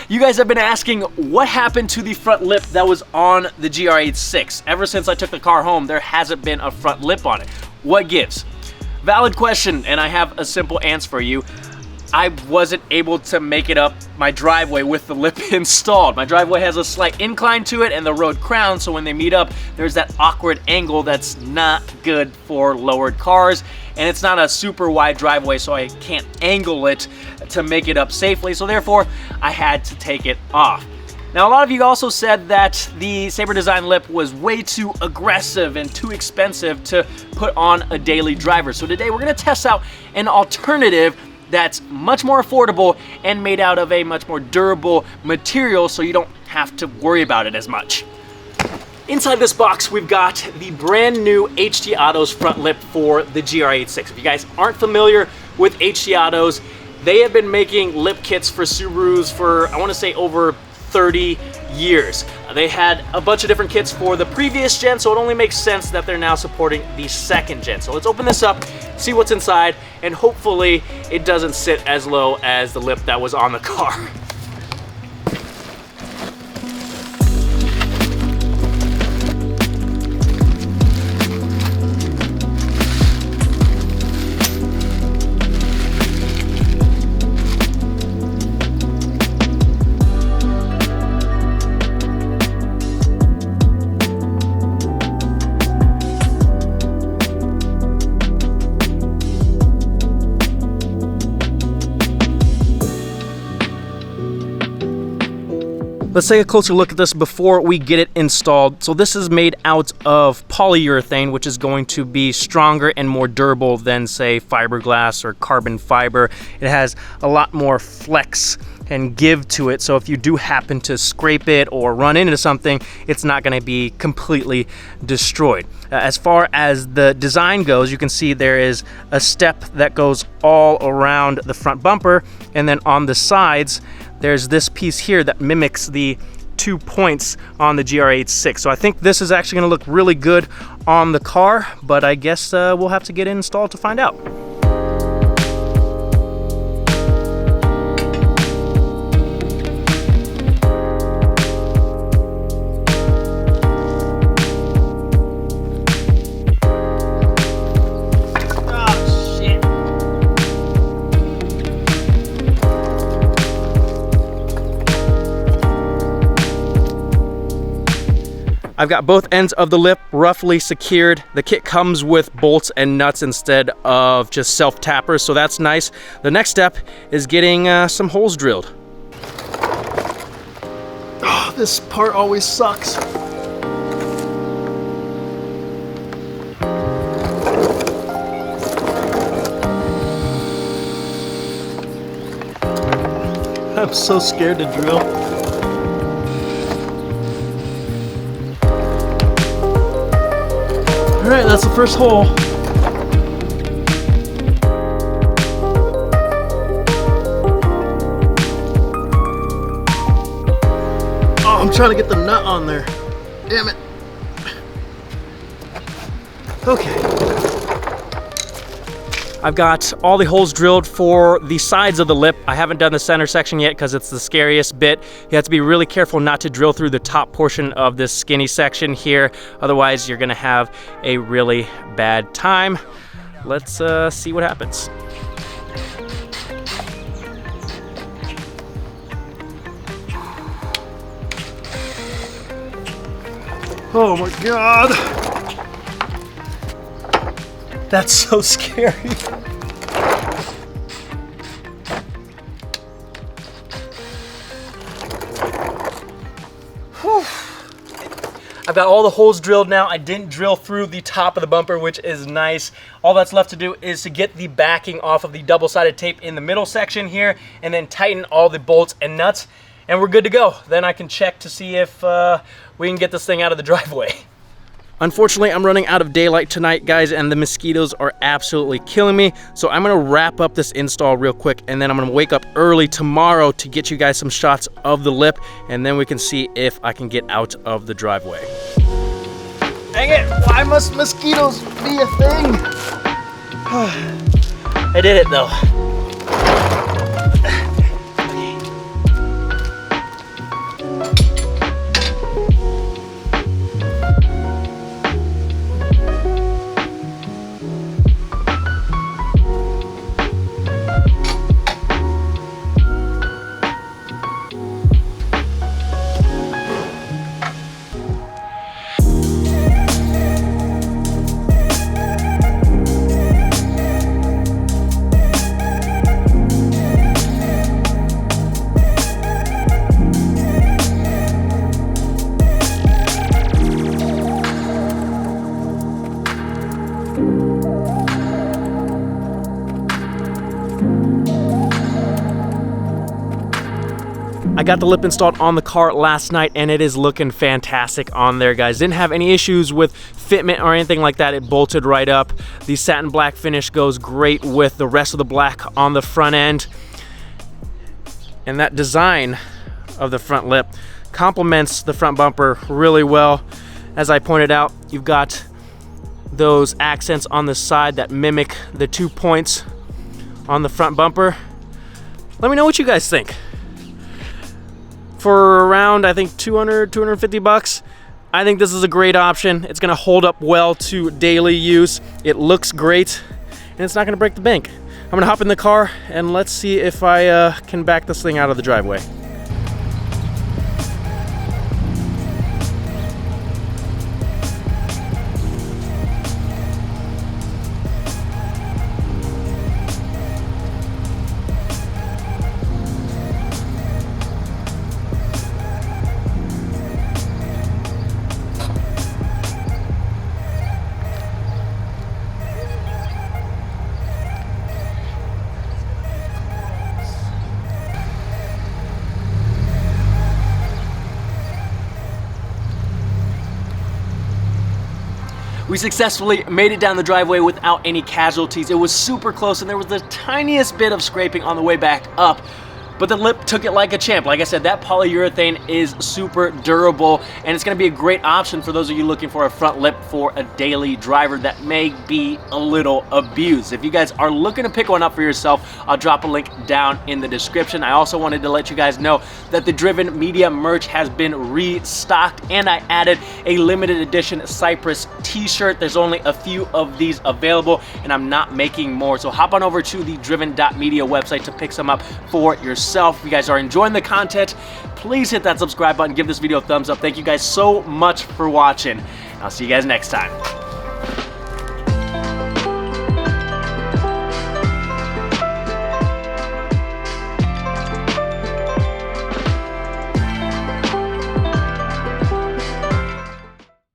You guys have been asking what happened to the front lip that was on the GR86. Ever since I took the car home, there hasn't been a front lip on it. What gives? Valid question, and I have a simple answer for you. I wasn't able to make it up my driveway with the lip installed. My driveway has a slight incline to it and the road crown, so when they meet up, there's that awkward angle that's not good for lowered cars. And it's not a super wide driveway, so I can't angle it to make it up safely, so therefore I had to take it off. Now, a lot of you also said that the Sayber design lip was way too aggressive and too expensive to put on a daily driver. So today we're gonna test out an alternative that's much more affordable and made out of a much more durable material, so you don't have to worry about it as much. Inside this box, we've got the brand new HT Autos front lip for the GR86. If you guys aren't familiar with HT Autos, they have been making lip kits for Subarus for, I wanna say, over 30 years. They had a bunch of different kits for the previous gen, so it only makes sense that they're now supporting the second gen. So let's open this up, see what's inside, and hopefully it doesn't sit as low as the lip that was on the car. Let's take a closer look at this before we get it installed. So this is made out of polyurethane, which is going to be stronger and more durable than, say, fiberglass or carbon fiber. It has a lot more flex and give to it, so if you do happen to scrape it or run into something, it's not going to be completely destroyed. As far as the design goes, you can see there is a step that goes all around the front bumper, and then on the sides there's this piece here that mimics the 2 points on the GR86. So I think this is actually going to look really good on the car, but I guess we'll have to get it installed to find out. I've got both ends of the lip roughly secured. The kit comes with bolts and nuts instead of just self-tappers, so that's nice. The next step is getting some holes drilled. Oh, this part always sucks. I'm so scared to drill. All right, that's the first hole. Oh, I'm trying to get the nut on there. Damn it. Okay. I've got all the holes drilled for the sides of the lip. I haven't done the center section yet because it's the scariest bit. You have to be really careful not to drill through the top portion of this skinny section here. Otherwise, you're gonna have a really bad time. Let's see what happens. Oh my God. That's so scary. Whew. I've got all the holes drilled now. I didn't drill through the top of the bumper, which is nice. All that's left to do is to get the backing off of the double-sided tape in the middle section here, and then tighten all the bolts and nuts, and we're good to go. Then I can check to see if we can get this thing out of the driveway. Unfortunately, I'm running out of daylight tonight, guys, and the mosquitoes are absolutely killing me. So I'm gonna wrap up this install real quick, and then I'm gonna wake up early tomorrow to get you guys some shots of the lip, and then we can see if I can get out of the driveway. Dang it, why must mosquitoes be a thing? I did it though. got the lip installed on the car last night and it is looking fantastic on there, guys. Didn't have any issues with fitment or anything like that. It bolted right up. The satin black finish goes great with the rest of the black on the front end. And that design of the front lip complements the front bumper really well. As I pointed out, you've got those accents on the side that mimic the 2 points on the front bumper. Let me know what you guys think. For around, I think, 200, 250 bucks, I think this is a great option. It's gonna hold up well to daily use. It looks great, and it's not gonna break the bank. I'm gonna hop in the car and let's see if I can back this thing out of the driveway. We successfully made it down the driveway without any casualties. It was super close and there was the tiniest bit of scraping on the way back up, but the lip took it like a champ. Like I said, that polyurethane is super durable and it's gonna be a great option for those of you looking for a front lip for a daily driver that may be a little abused. If you guys are looking to pick one up for yourself, I'll drop a link down in the description. I also wanted to let you guys know that the Driven Media merch has been restocked and I added a limited edition Cypress t-shirt. There's only a few of these available and I'm not making more. So hop on over to the driven.media website to pick some up for yourself. If you guys are enjoying the content, please hit that subscribe button, give this video a thumbs up. Thank you guys so much for watching. I'll see you guys next time.